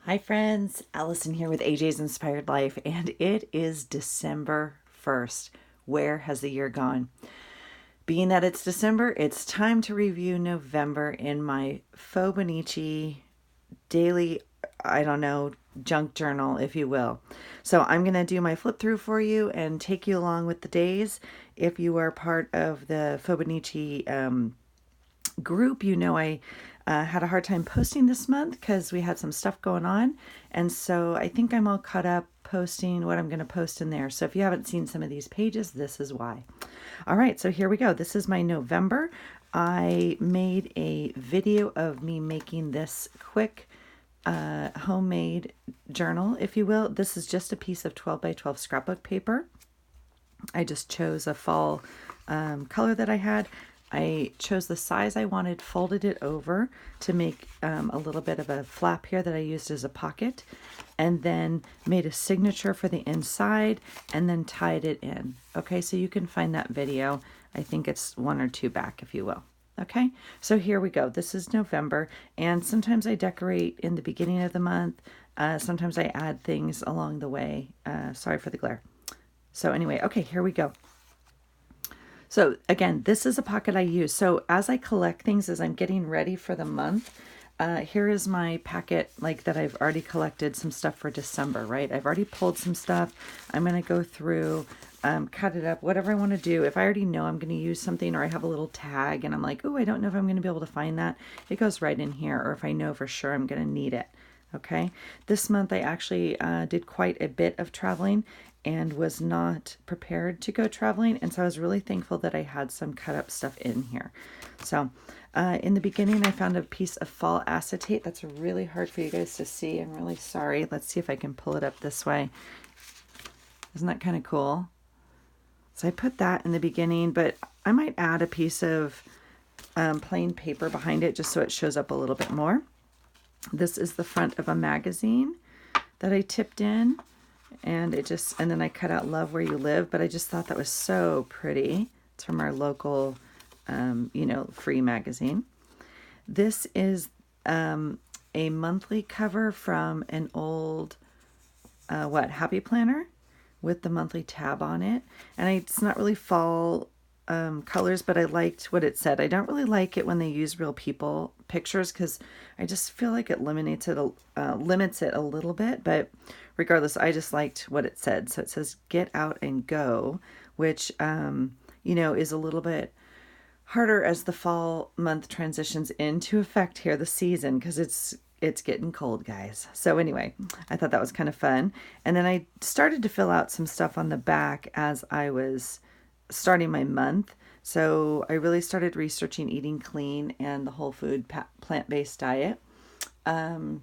Hi friends, Allison here with AJ's Inspired Life, and it is December 1st. Where has the year gone? Being that it's December, it's time to review November in my fauxbonichi daily, junk journal, if you will. So I'm going to do my flip through for you and take you along with the days. If you are part of the fauxbonichi group, I had a hard time posting this month because we had some stuff going on. And so I think I'm all caught up posting what I'm going to post in there. So if you haven't seen some of these pages, this is why. All right, so here we go. This is my November. I made a video of me making this quick homemade journal, if you will. This is just a piece of 12 by 12 scrapbook paper. I just chose a fall color that I had. I chose the size I wanted, folded it over to make a little bit of a flap here that I used as a pocket, and then made a signature for the inside and then tied it in. Okay, so you can find that video. I think it's one or two back, if you will. Okay, so here we go. This is November, and sometimes I decorate in the beginning of the month. Sometimes I add things along the way. Sorry for the glare. So anyway, okay, here we go. So again, this is a pocket I use. So as I collect things, as I'm getting ready for the month, here is my packet that I've already collected some stuff for December, right? I've already pulled some stuff. I'm going to go through, cut it up, whatever I want to do. If I already know I'm going to use something, or I have a little tag and I'm like, oh, I don't know if I'm going to be able to find that, it goes right in here. Or if I know for sure I'm going to need it. Okay, this month I actually did quite a bit of traveling and was not prepared to go traveling, and so I was really thankful that I had some cut up stuff in here. So in the beginning I found a piece of fall acetate. That's really hard for you guys to see. I'm really sorry. Let's see if I can pull it up this way. Isn't that kind of cool? So I put that in the beginning, but I might add a piece of plain paper behind it just so it shows up a little bit more. This is the front of a magazine that I tipped in, and then I cut out Love Where You Live, but I just thought that was so pretty. It's from our local, free magazine. This is a monthly cover from an old, Happy Planner with the monthly tab on it. And it's not really fall colors, but I liked what it said. I don't really like it when they use real people pictures because I just feel like it limits it a little bit. But regardless, I just liked what it said. So it says "Get out and go," which is a little bit harder as the fall month transitions into effect here, the season, because it's getting cold, guys. So anyway, I thought that was kind of fun. And then I started to fill out some stuff on the back as I was starting my month. So I really started researching eating clean and the whole food plant-based diet. And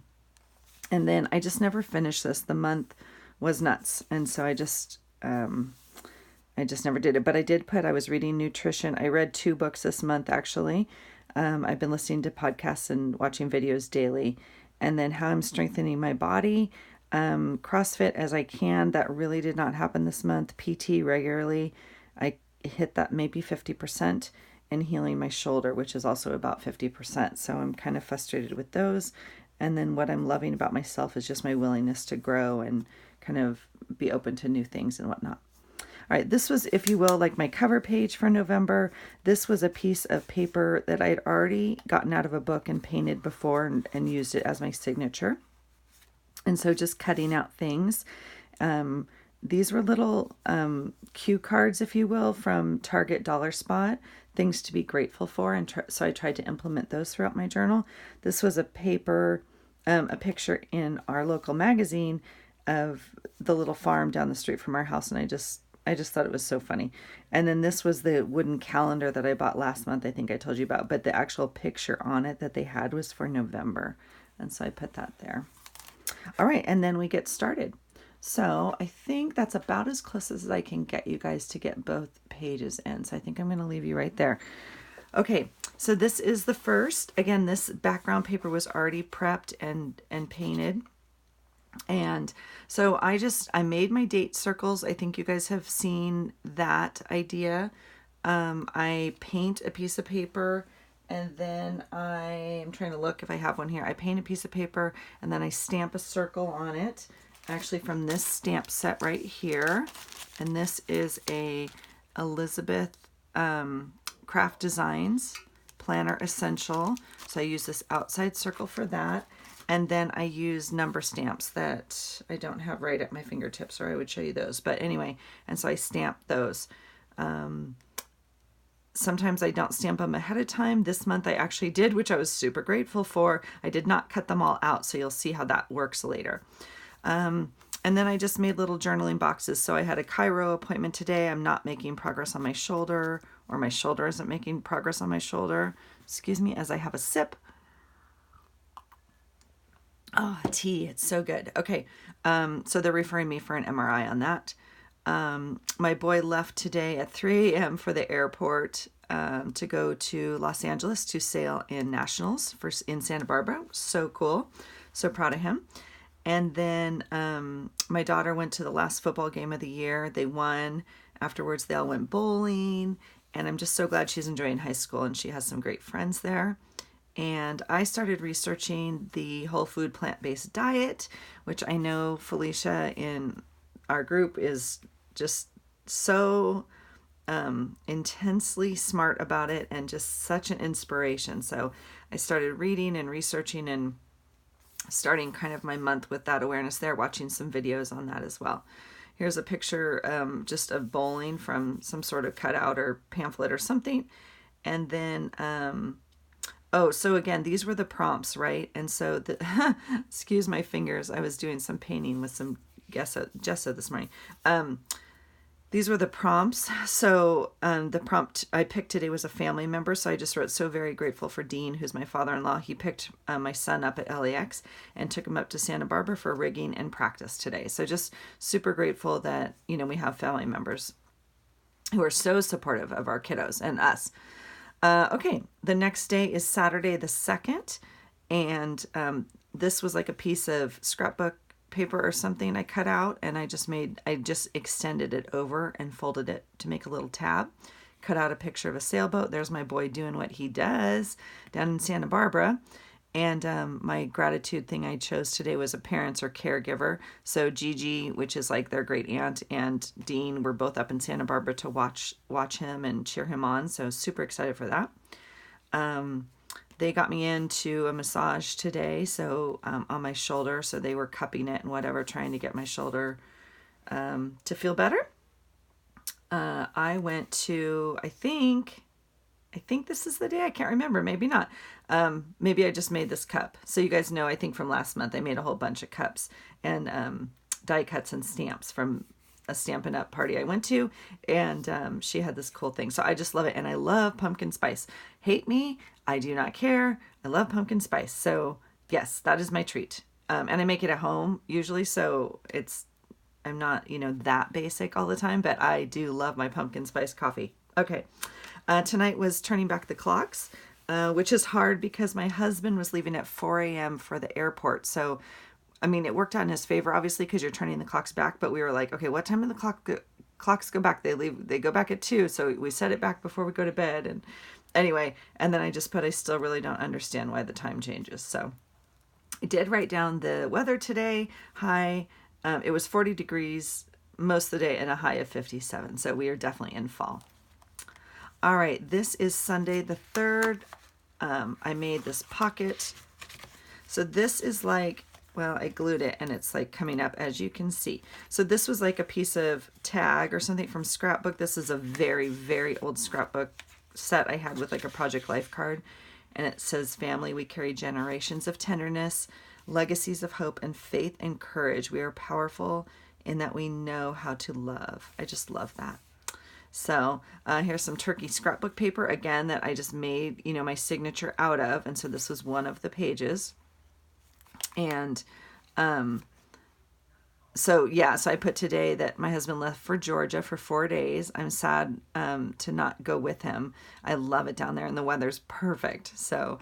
then I just never finished this. The month was nuts. And so I just never did it. But I was reading nutrition. I read 2 books this month, actually. I've been listening to podcasts and watching videos daily. And then how I'm strengthening my body. CrossFit as I can. That really did not happen this month. PT regularly. I hit that maybe 50%, and healing my shoulder, which is also about 50%. So I'm kind of frustrated with those. And then what I'm loving about myself is just my willingness to grow and kind of be open to new things and whatnot. All right, this was, if you will, like my cover page for November. This was a piece of paper that I'd already gotten out of a book and painted before and used it as my signature. And so just cutting out things. These were little cue cards, if you will, from Target Dollar Spot, things to be grateful for. And so I tried to implement those throughout my journal. This was a picture in our local magazine of the little farm down the street from our house. And I just thought it was so funny. And then this was the wooden calendar that I bought last month, I think I told you about. But the actual picture on it that they had was for November. And so I put that there. All right, and then we get started. So I think that's about as close as I can get you guys to get both pages in. So I think I'm going to leave you right there. Okay, so this is the first. Again, this background paper was already prepped and painted. And so I made my date circles. I think you guys have seen that idea. I paint a piece of paper And then I am trying to look if I have one here. I paint a piece of paper and then I stamp a circle on it, actually from this stamp set right here. And this is a Elizabeth Craft Designs Planner Essential. So I use this outside circle for that. And then I use number stamps that I don't have right at my fingertips, or I would show you those. But anyway, and so I stamp those. Sometimes I don't stamp them ahead of time. This month I actually did, which I was super grateful for. I did not cut them all out, so you'll see how that works later. And then I just made little journaling boxes. So I had a chiro appointment today. I'm not making progress on my shoulder, or my shoulder isn't making progress on my shoulder. Excuse me, as I have a sip. Oh, tea, it's so good. Okay, so they're referring me for an MRI on that. My boy left today at 3 a.m. for the airport to go to Los Angeles to sail in nationals in Santa Barbara. So cool. So proud of him. And then my daughter went to the last football game of the year. They won. Afterwards, they all went bowling. And I'm just so glad she's enjoying high school and she has some great friends there. And I started researching the whole food plant-based diet, which I know Felicia in our group is just so intensely smart about it and just such an inspiration. So I started reading and researching and starting kind of my month with that awareness there, watching some videos on that as well. Here's a picture just of bowling from some sort of cutout or pamphlet or something. And then, oh, so again, these were the prompts, right? And so, excuse my fingers, I was doing some painting with some gesso this morning. These were the prompts. So the prompt I picked today was a family member. So I just wrote, so very grateful for Dean, who's my father-in-law. He picked my son up at LAX and took him up to Santa Barbara for rigging and practice today. So just super grateful that, you know, we have family members who are so supportive of our kiddos and us. Okay, the next day is Saturday the 2nd. And this was like a piece of scrapbook paper or something I cut out, and I just extended it over and folded it to make a little tab. Cut out a picture of a sailboat. There's my boy doing what he does down in Santa Barbara. And my gratitude thing I chose today was a parents or caregiver. So Gigi, which is like their great aunt, and Dean were both up in Santa Barbara to watch him and cheer him on. So super excited for that. They got me into a massage today, so on my shoulder. So they were cupping it and whatever, trying to get my shoulder to feel better. I went to, I think this is the day. I can't remember. Maybe not. Maybe I just made this cup. So you guys know, I think from last month, I made a whole bunch of cups and die cuts and stamps from a Stampin' Up! Party I went to, and she had this cool thing. So I just love it, and I love pumpkin spice. Hate me, I do not care. I love pumpkin spice. So yes, that is my treat. And I make it at home usually, so I'm not, you know, that basic all the time, but I do love my pumpkin spice coffee. Okay, tonight was turning back the clocks, which is hard because my husband was leaving at 4 a.m. for the airport. So I mean, it worked out in his favor, obviously, because you're turning the clocks back. But we were like, okay, what time do the clocks go back? They go back at 2. So we set it back before we go to bed. And anyway, and then I just put, I still really don't understand why the time changes. So I did write down the weather today. High, it was 40 degrees most of the day and a high of 57. So we are definitely in fall. All right, this is Sunday the 3rd. I made this pocket. So this is like, well, I glued it and it's like coming up, as you can see. So this was like a piece of tag or something from scrapbook. This is a very, very old scrapbook set I had with like a Project Life card. And it says, family, we carry generations of tenderness, legacies of hope and faith and courage. We are powerful in that we know how to love. I just love that. So here's some turkey scrapbook paper, again, that I just made, you know, my signature out of. And so this was one of the pages. And so I put today that my husband left for Georgia for 4 days. I'm sad to not go with him. I love it down there and the weather's perfect. So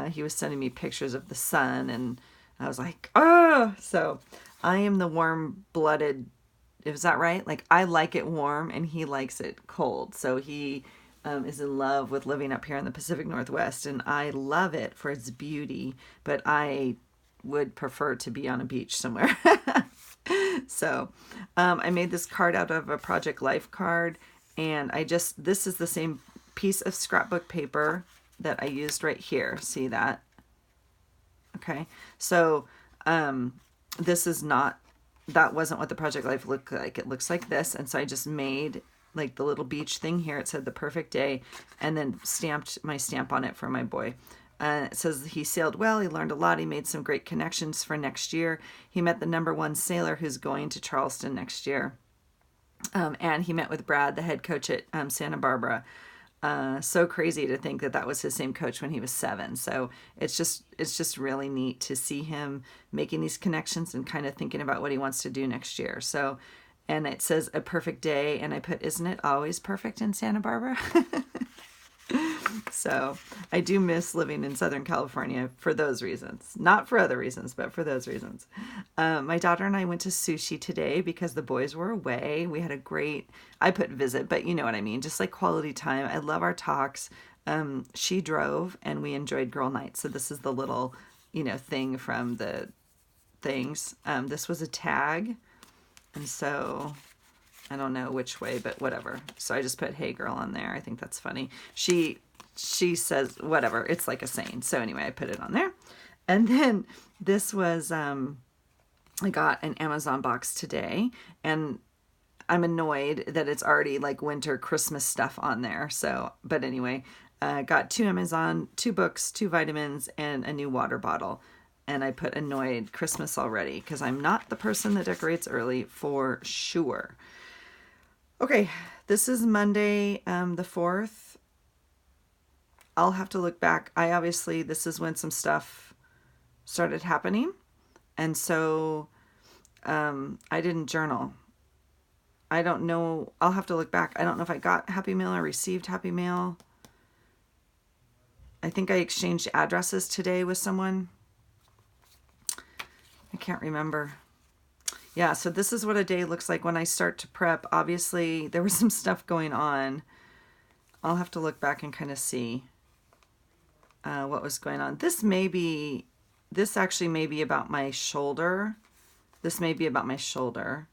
he was sending me pictures of the sun and I was like, oh, so I am the warm-blooded, is that right? Like I like it warm and he likes it cold. So he is in love with living up here in the Pacific Northwest, and I love it for its beauty, but I would prefer to be on a beach somewhere. So I made this card out of a Project Life card, and this is the same piece of scrapbook paper that I used right here. See that? Okay. So this is not, that wasn't what the Project Life looked like. It looks like this. And so I just made like the little beach thing here. It said the perfect day, and then stamped my stamp on it for my boy. It says he sailed well, he learned a lot, he made some great connections for next year. He met the #1 sailor who's going to Charleston next year. And he met with Brad, the head coach at Santa Barbara. So crazy to think that that was his same coach when he was 7. So it's just really neat to see him making these connections and kind of thinking about what he wants to do next year. So, and it says a perfect day, and I put, isn't it always perfect in Santa Barbara? So I do miss living in Southern California for those reasons. Not for other reasons, but for those reasons. My daughter and I went to sushi today because the boys were away. We had a great, I put visit, but you know what I mean, just like quality time. I love our talks. She drove and we enjoyed girl night. So this is the little, thing from the things. This was a tag. And so I don't know which way, but whatever. So I just put, hey girl, on there. I think that's funny. She says, whatever, it's like a saying. So anyway, I put it on there. And then this was, I got an Amazon box today, and I'm annoyed that it's already like winter Christmas stuff on there. So, but anyway, got 2 books, 2 vitamins, and a new water bottle. And I put annoyed Christmas already because I'm not the person that decorates early for sure. Okay, this is Monday, the 4th. I'll have to look back. This is when some stuff started happening. And so I didn't journal. I don't know. I'll have to look back. I don't know if I got Happy Mail or received Happy Mail. I think I exchanged addresses today with someone. I can't remember. Yeah, so this is what a day looks like when I start to prep. Obviously, there was some stuff going on. I'll have to look back and kind of see what was going on. This actually may be about my shoulder. This may be about my shoulder.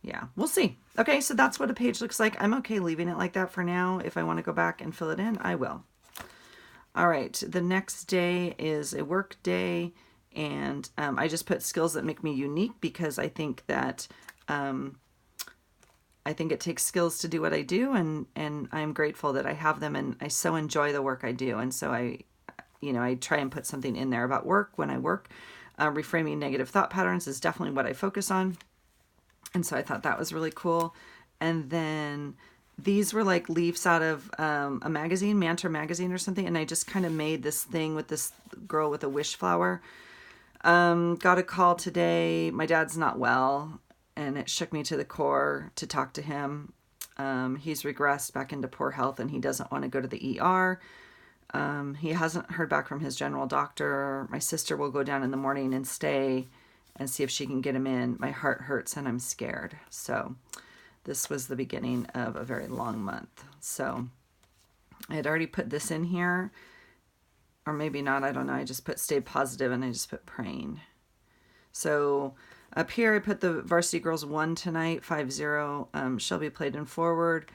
Yeah, we'll see. Okay, so that's what a page looks like. I'm okay leaving it like that for now. If I want to go back and fill it in, I will. All right, the next day is a work day. And I just put skills that make me unique because I think that it takes skills to do what I do, and I'm grateful that I have them, and I so enjoy the work I do. And so I try and put something in there about work when I work. Reframing negative thought patterns is definitely what I focus on. And so I thought that was really cool. And then these were like leaves out of a magazine, Mantra magazine or something. And I just kind of made this thing with this girl with a wish flower. Got a call today. My dad's not well, and it shook me to the core to talk to him. He's regressed back into poor health, and he doesn't want to go to the ER. He hasn't heard back from his general doctor. My sister will go down in the morning and stay and see if she can get him in. My heart hurts and I'm scared. So this was the beginning of a very long month. So I had already put this in here. Or maybe not, I don't know. I just put stay positive, and I just put praying. So up here I put the Varsity Girls won tonight, 5-0. Shelby played in forward.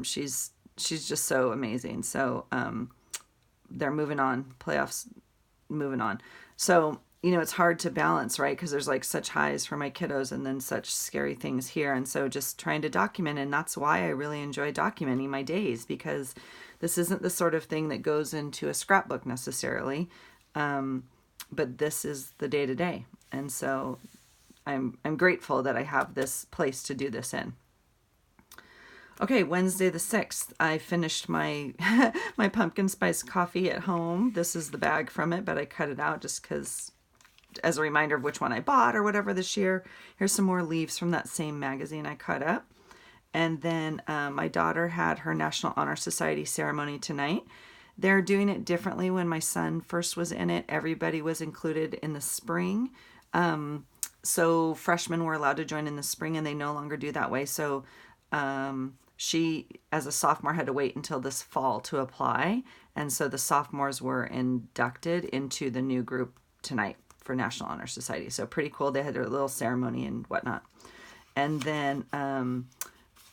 She's just so amazing. So they're moving on, playoffs moving on. So, it's hard to balance, right? Because there's like such highs for my kiddos and then such scary things here. And so just trying to document, and that's why I really enjoy documenting my days, because this isn't the sort of thing that goes into a scrapbook necessarily, but this is the day-to-day. And so I'm grateful that I have this place to do this in. Okay, Wednesday the 6th, I finished my my pumpkin spice coffee at home. This is the bag from it, but I cut it out just because, as a reminder of which one I bought or whatever this year. Here's some more leaves from that same magazine I cut up. And then my daughter had her National Honor Society ceremony tonight. They're doing it differently. When my son first was in it, everybody was included in the spring. So freshmen were allowed to join in the spring, and they no longer do that way. So she, as a sophomore, had to wait until this fall to apply. And so the sophomores were inducted into the new group tonight for National Honor Society. So pretty cool. They had their little ceremony and whatnot. And then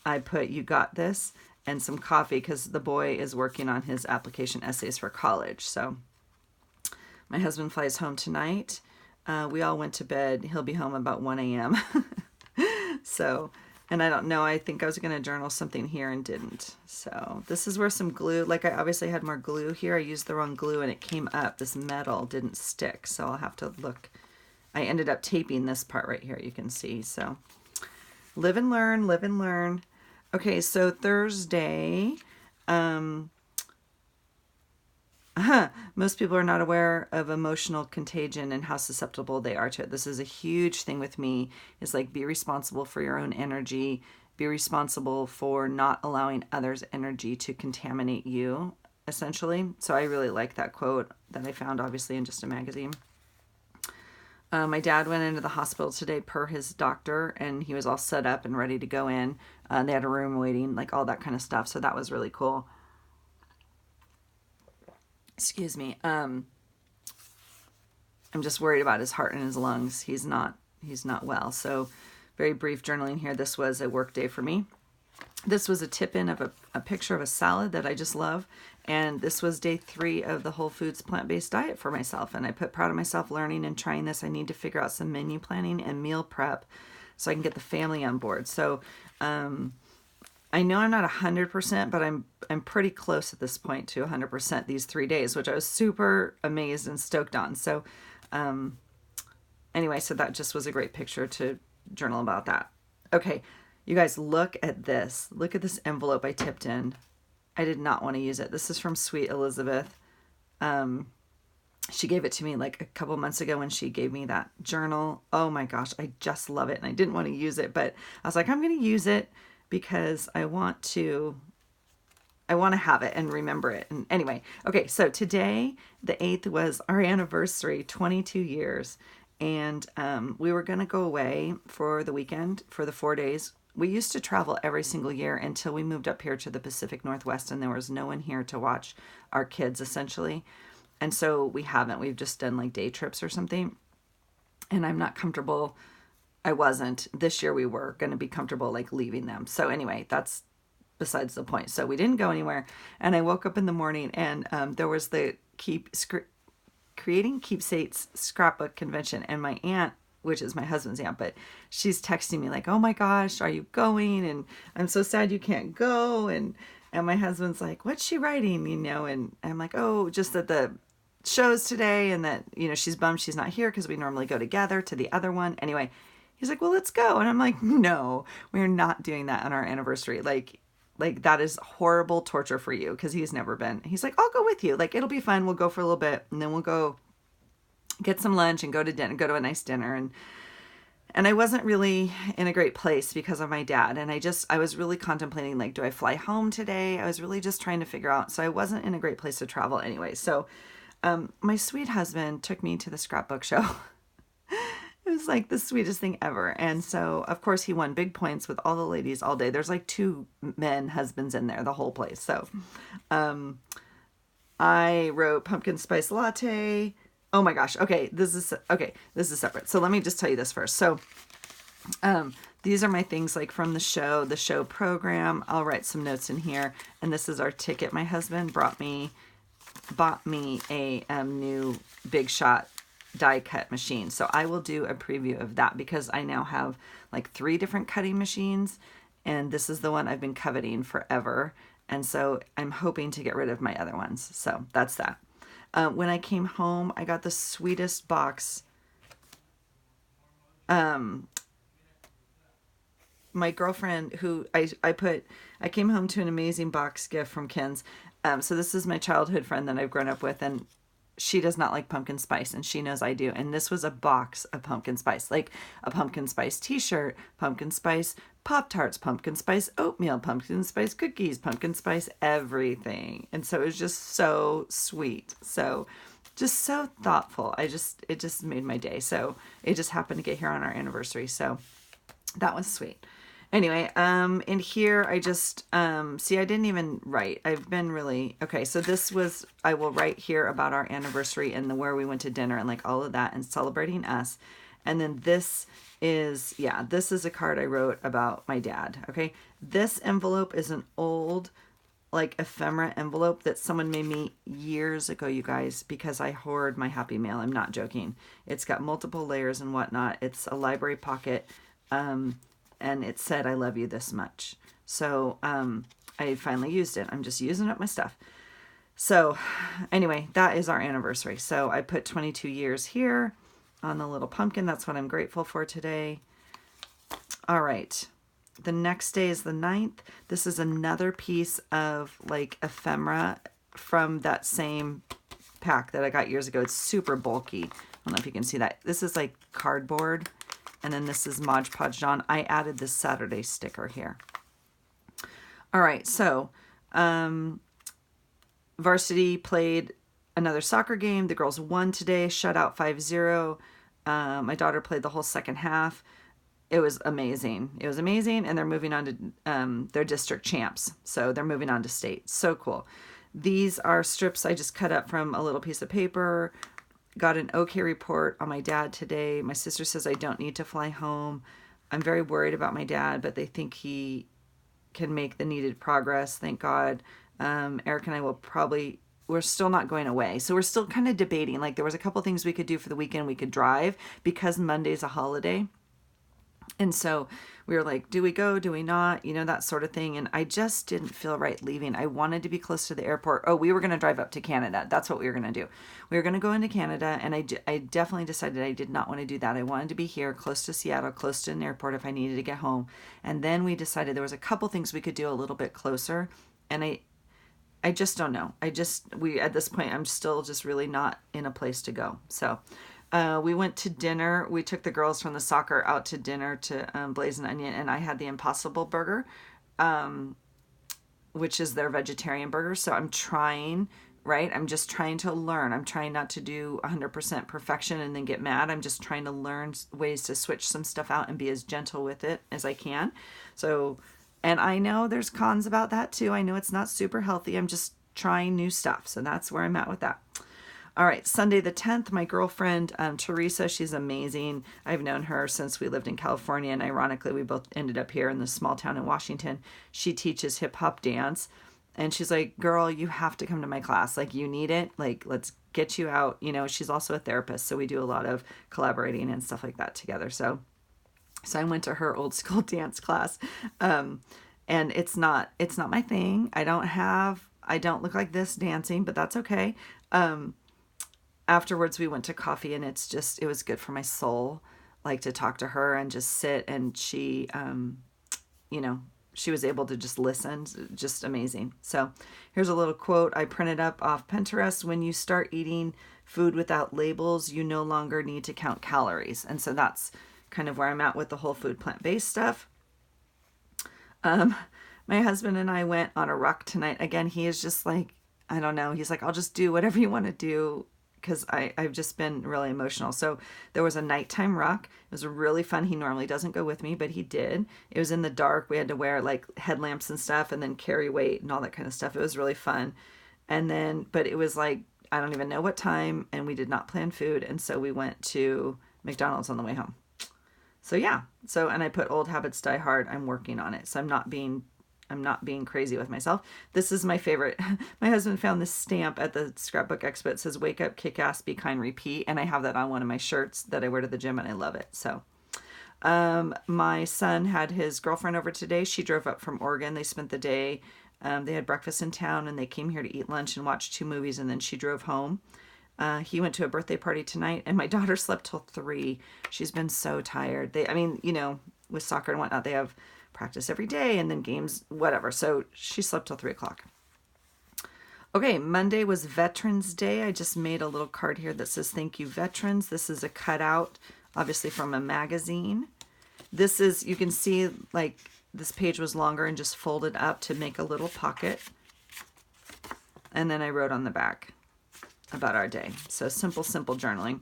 I put, you got this, and some coffee because the boy is working on his application essays for college. So my husband flies home tonight. We all went to bed. He'll be home about 1 a.m. So, and I don't know, I think I was going to journal something here and didn't. So this is where some glue, like I obviously had more glue here. I used the wrong glue and it came up. This metal didn't stick. So I'll have to look. I ended up taping this part right here. You can see. So live and learn, live and learn. Okay. So Thursday, most people are not aware of emotional contagion and how susceptible they are to it. This is a huge thing with me. Is like, be responsible for your own energy. Be responsible for not allowing others' energy to contaminate you, essentially. So I really like that quote that I found, obviously, in just a magazine. My dad went into the hospital today per his doctor, and he was all set up and ready to go in. They had a room waiting, like all that kind of stuff. So that was really cool. Excuse me. I'm just worried about his heart and his lungs. He's not well. So very brief journaling here. This was a work day for me. This was a tip-in of a picture of a salad that I just love. And this was day 3 of the Whole Foods plant-based diet for myself. And I put proud of myself learning and trying this. I need to figure out some menu planning and meal prep so I can get the family on board. So, I know I'm not 100%, but I'm pretty close at this point to 100% these 3 days, which I was super amazed and stoked on. So anyway, so that just was a great picture to journal about that. Okay, you guys, look at this. Look at this envelope I tipped in. I did not want to use it. This is from Sweet Elizabeth. She gave it to me like a couple months ago when she gave me that journal. Oh my gosh, I just love it. And I didn't want to use it, but I was like, I'm going to use it because I want to have it and remember it. And anyway, okay, so today, the 8th, was our anniversary, 22 years. And we were going to go away for the weekend, for the 4 days. We used to travel every single year until we moved up here to the Pacific Northwest, and there was no one here to watch our kids, essentially. And so we haven't. We've just done like day trips or something. And I'm not comfortable. I wasn't. This year we were going to be comfortable like leaving them. So anyway, that's besides the point. So we didn't go anywhere. And I woke up in the morning and there was the Creating Keepsakes scrapbook convention. And my aunt, which is my husband's aunt, but she's texting me like, oh my gosh, are you going? And I'm so sad you can't go. And my husband's like, what's she writing? And I'm like, oh, just that the show's today and that, she's bummed she's not here because we normally go together to the other one. Anyway, he's like, well, let's go. And I'm like, no, we're not doing that on our anniversary. Like that is horrible torture for you because he's never been. He's like, I'll go with you. Like, it'll be fun. We'll go for a little bit and then we'll go get some lunch and go to dinner, go to a nice dinner. And I wasn't really in a great place because of my dad. And I was really contemplating, like, do I fly home today? I was really just trying to figure out. So I wasn't in a great place to travel anyway. So my sweet husband took me to the scrapbook show. It was like the sweetest thing ever. And so, of course, he won big points with all the ladies all day. There's like 2 men husbands in there, the whole place. So I wrote pumpkin spice latte. Oh my gosh. Okay. This is separate. So let me just tell you this first. So these are my things like from the show program. I'll write some notes in here. And this is our ticket. My husband bought me a new Big Shot die cut machine. So I will do a preview of that because I now have like 3 different cutting machines and this is the one I've been coveting forever. And so I'm hoping to get rid of my other ones. So that's that. When I came home, I got the sweetest box. My girlfriend who I came home to an amazing box gift from Ken's. So this is my childhood friend that I've grown up with and she does not like pumpkin spice and she knows I do. And this was a box of pumpkin spice, like a pumpkin spice t-shirt, pumpkin spice Pop-Tarts, pumpkin spice oatmeal, pumpkin spice cookies, pumpkin spice everything. And so it was just so sweet. So just so thoughtful. It just made my day. So it just happened to get here on our anniversary. So that was sweet. Anyway, in here I just see, I didn't even write. I've been really okay. So this was, I will write here about our anniversary and the where we went to dinner and like all of that and celebrating us. And then this is, yeah, this is a card I wrote about my dad. Okay, this envelope is an old like ephemera envelope that someone made me years ago, you guys, because I hoard my Happy Mail. I'm not joking. It's got multiple layers and whatnot. It's a library pocket. And it said, I love you this much. So I finally used it. I'm just using up my stuff. So anyway, that is our anniversary. So I put 22 years here on the little pumpkin. That's what I'm grateful for today. All right. The next day is the 9th. This is another piece of like ephemera from that same pack that I got years ago. It's super bulky. I don't know if you can see that. This is like cardboard. And then this is Mod Podge John. I added this Saturday sticker here. All right, so varsity played another soccer game. The girls won today, shut out 5-0. My daughter played the whole second half. It was amazing. It was amazing, and they're moving on to their district champs. So they're moving on to state. So cool. These are strips I just cut up from a little piece of paper. Got an okay report on my dad today. My sister says I don't need to fly home. I'm very worried about my dad, but they think he can make the needed progress. Thank God. Eric and I will probably, we're still not going away. So we're still kind of debating. Like there was a couple things we could do for the weekend. We could drive because Monday's a holiday. And so we were like, do we go? Do we not? You know, that sort of thing. And I just didn't feel right leaving. I wanted to be close to the airport. Oh, we were going to drive up to Canada. That's what we were going to do. We were going to go into Canada. And I definitely decided I did not want to do that. I wanted to be here close to Seattle, close to an airport if I needed to get home. And then we decided there was a couple things we could do a little bit closer. And I just don't know. At this point, I'm still just really not in a place to go. So we went to dinner. We took the girls from the soccer out to dinner to Blaze and Onion, and I had the Impossible Burger, which is their vegetarian burger. So I'm trying, right? I'm just trying to learn. I'm trying not to do 100% perfection and then get mad. I'm just trying to learn ways to switch some stuff out and be as gentle with it as I can. So, and I know there's cons about that too. I know it's not super healthy. I'm just trying new stuff. So that's where I'm at with that. All right, Sunday the 10th, my girlfriend, Teresa, she's amazing. I've known her since we lived in California, and ironically, we both ended up here in this small town in Washington. She teaches hip-hop dance, and she's like, girl, you have to come to my class. Like, you need it. Like, let's get you out. You know, she's also a therapist, so we do a lot of collaborating and stuff like that together. So I went to her old school dance class, and it's not my thing. I don't look like this dancing, but that's okay. Afterwards we went to coffee, and it was good for my soul, like to talk to her and just sit, and she was able to just listen. Just amazing. So here's a little quote I printed up off Pinterest. When you start eating food without labels, you no longer need to count calories. And so that's kind of where I'm at with the whole food plant-based stuff. My husband and I went on a ruck tonight. Again, he is just like, I don't know. He's like, I'll just do whatever you want to do, because I've just been really emotional. So there was a nighttime ruck. It was really fun. He normally doesn't go with me, but he did. It was in the dark. We had to wear like headlamps and stuff, and then carry weight and all that kind of stuff. It was really fun. And then, but it was like, I don't even know what time, and we did not plan food. And so we went to McDonald's on the way home. So yeah. So, and I put Old Habits Die Hard. I'm working on it. So I'm not being crazy with myself. This is my favorite. My husband found this stamp at the Scrapbook Expo. It says, wake up, kick ass, be kind, repeat. And I have that on one of my shirts that I wear to the gym, and I love it. So my son had his girlfriend over today. She drove up from Oregon. They spent the day. They had breakfast in town, and they came here to eat lunch and watch 2 movies, and then she drove home. He went to a birthday party tonight, and my daughter slept till 3. She's been so tired. With soccer and whatnot, they have practice every day and then games, whatever. So she slept till 3 o'clock. Okay, Monday was Veterans Day. I just made a little card here that says, thank you, veterans. This is a cutout, obviously from a magazine. This is, you can see like this page was longer and just folded up to make a little pocket. And then I wrote on the back about our day. So simple journaling.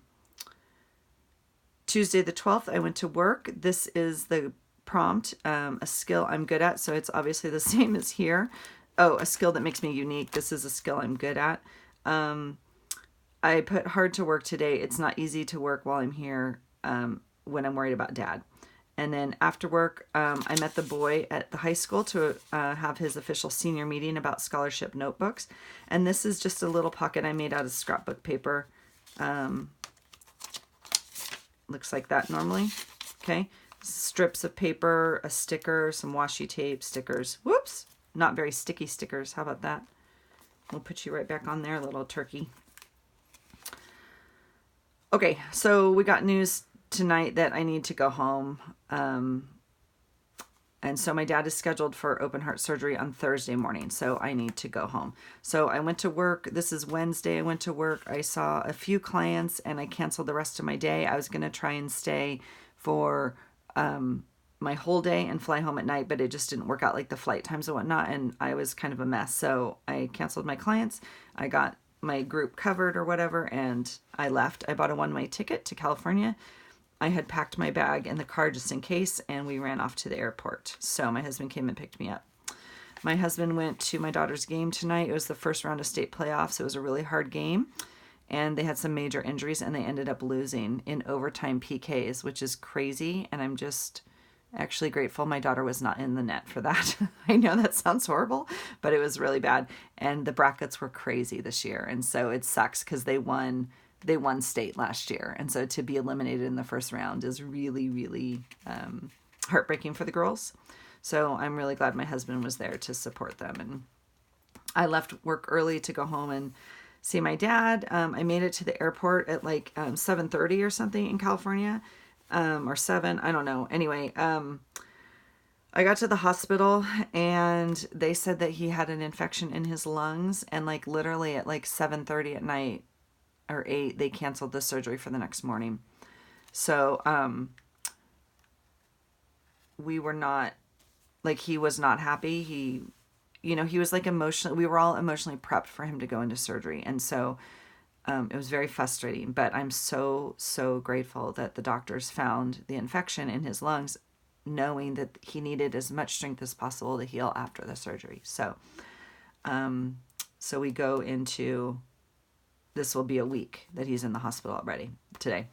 Tuesday the 12th, I went to work. This is the prompt, a skill I'm good at. So it's obviously the same as here. Oh, a skill that makes me unique. This is a skill I'm good at. I put hard to work today. It's not easy to work while I'm here when I'm worried about dad. And then after work, I met the boy at the high school to have his official senior meeting about scholarship notebooks. And this is just a little pocket I made out of scrapbook paper. Looks like that normally. Okay. Strips of paper, a sticker, some washi tape, stickers. Whoops. Not very sticky stickers. How about that? We'll put you right back on there, little turkey. Okay, so we got news tonight that I need to go home. And so my dad is scheduled for open heart surgery on Thursday morning, so I need to go home. So I went to work. This is Wednesday. I went to work. I saw a few clients and I canceled the rest of my day. I was going to try and stay for my whole day and fly home at night, but it just didn't work out, like the flight times and whatnot, and I was kind of a mess. So I canceled my clients. I got my group covered or whatever, and I left. I bought a one-way ticket to California. I had packed my bag in the car just in case, and we ran off to the airport. So my husband came and picked me up. My husband went to my daughter's game tonight. It was the first round of state playoffs. It was a really hard game, and they had some major injuries, and they ended up losing in overtime PKs, which is crazy, and I'm just actually grateful my daughter was not in the net for that. I know that sounds horrible, but it was really bad, and the brackets were crazy this year, and so it sucks because they won state last year, and so to be eliminated in the first round is really, really heartbreaking for the girls. So I'm really glad my husband was there to support them, and I left work early to go home and see my dad. I made it to the airport at like 7:30 or something in California, or 7, I don't know. Anyway, I got to the hospital and they said that he had an infection in his lungs, and like literally at like 7:30 at night or 8, they canceled the surgery for the next morning. So we were not, like, he was not happy. He was like emotionally, we were all emotionally prepped for him to go into surgery, and so it was very frustrating, but I'm so grateful that the doctors found the infection in his lungs, knowing that he needed as much strength as possible to heal after the surgery. So we go into, this will be a week that he's in the hospital already today.